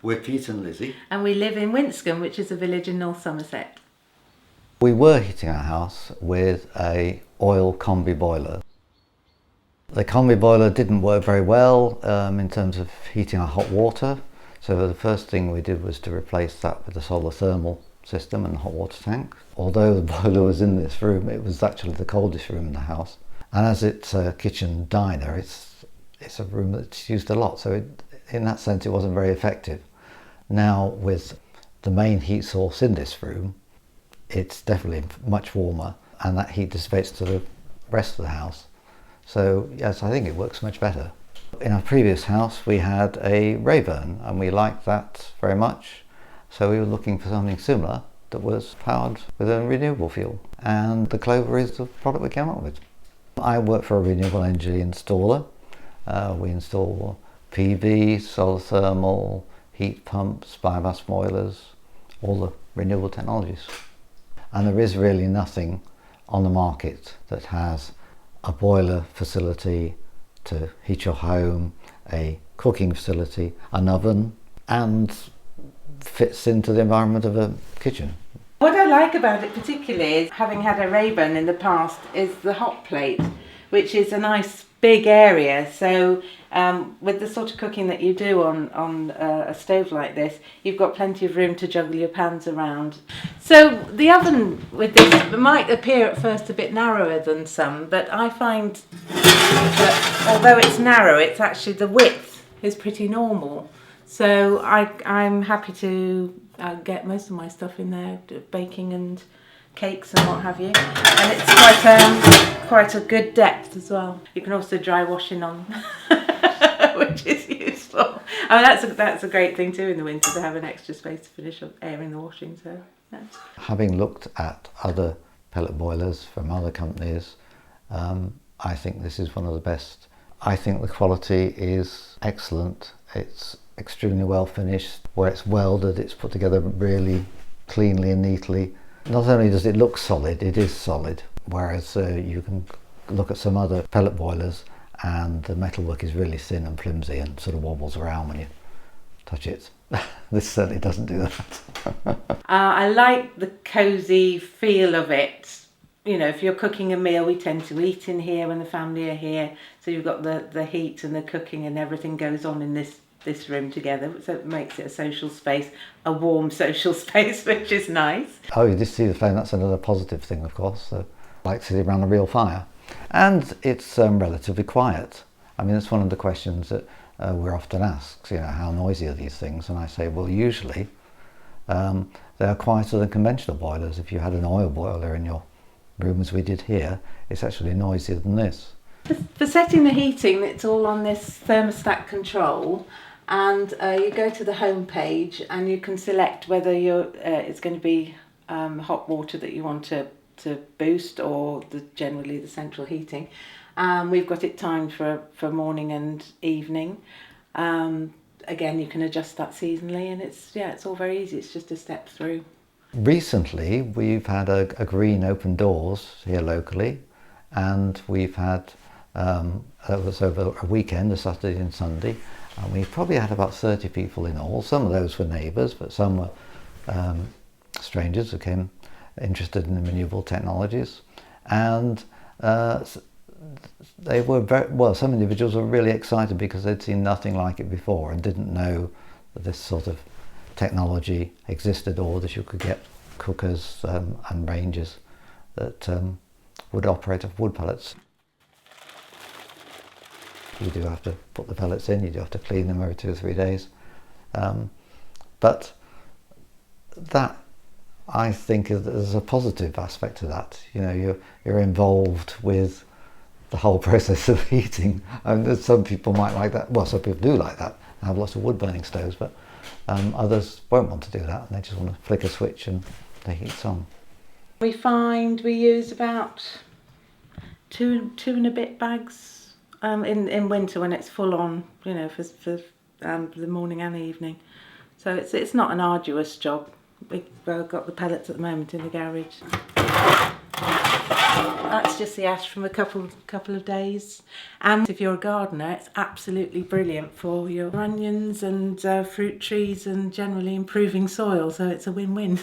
We're Pete and Lizzie. And we live in Winscombe, which is a village in North Somerset. We were heating our house with a oil combi boiler. The combi boiler didn't work very well in terms of heating our hot water. So the first thing we did was to replace that with a solar thermal system and hot water tank. Although the boiler was in this room, it was actually the coldest room in the house. And as it's a kitchen diner, it's a room that's used a lot. So in that sense, it wasn't very effective. Now with the main heat source in this room, it's definitely much warmer, and that heat dissipates to the rest of the house. So yes, I think it works much better. In our previous house we had a Rayburn and we liked that very much, so we were looking for something similar that was powered with a renewable fuel, and the Klover is the product we came up with. I work for a renewable energy installer. We install PV, solar thermal, heat pumps, biomass boilers, all the renewable technologies. And there is really nothing on the market that has a boiler facility to heat your home, a cooking facility, an oven, and fits into the environment of a kitchen. What I like about it particularly is, having had a Rayburn in the past, is the hot plate, which is a nice big area. So with the sort of cooking that you do on a stove like this, you've got plenty of room to juggle your pans around. So the oven with this might appear at first a bit narrower than some, but I find that although it's narrow, it's actually the width is pretty normal. So I'm happy to get most of my stuff in there, baking and cakes and what have you, and it's quite a good depth as well. You can also dry washing on, which is useful. I mean, that's a great thing too in the winter, to have an extra space to finish up airing the washing. So yeah. Having looked at other pellet boilers from other companies, I think this is one of the best. I think the quality is excellent. It's extremely well finished. Where it's welded, it's put together really cleanly and neatly. Not only does it look solid, it is solid, whereas you can look at some other pellet boilers and the metalwork is really thin and flimsy and sort of wobbles around when you touch it. This certainly doesn't do that. I like the cosy feel of it. You know, if you're cooking a meal, we tend to eat in here when the family are here, so you've got the heat and the cooking and everything goes on in this room together, so it makes it a social space, a warm social space, which is nice. Oh, you just see the flame, that's another positive thing, of course. So, like sitting around a real fire. And it's relatively quiet. I mean, it's one of the questions that we're often asked, you know, how noisy are these things? And I say, well, usually they are quieter than conventional boilers. If you had an oil boiler in your room, as we did here, it's actually noisier than this. For setting the heating, it's all on this thermostat control. And you go to the home page and you can select whether it's going to be hot water that you want to boost, or generally the central heating. We've got it timed for morning and evening. Again, you can adjust that seasonally, and it's all very easy. It's just a step through. Recently, we've had a green open doors here locally, and we've had it was over a weekend, a Saturday and Sunday. And we probably had about 30 people in all. Some of those were neighbours, but some were strangers who came interested in the renewable technologies. And they were some individuals were really excited because they'd seen nothing like it before and didn't know that this sort of technology existed, or that you could get cookers and ranges that would operate off wood pellets. You do have to put the pellets in, you do have to clean them every 2 or 3 days. But that, I think, there's a positive aspect to that. You know, you're involved with the whole process of heating. And some people might like that. Well, some people do like that, and have lots of wood burning stoves, but others won't want to do that, and they just want to flick a switch and the heat's on. We find we use about two and a bit bags in winter when it's full on, you know, for the morning and the evening. So it's not an arduous job. We've got the pellets at the moment in the garage. That's just the ash from a couple of days. And if you're a gardener, it's absolutely brilliant for your onions and fruit trees and generally improving soil, so it's a win-win.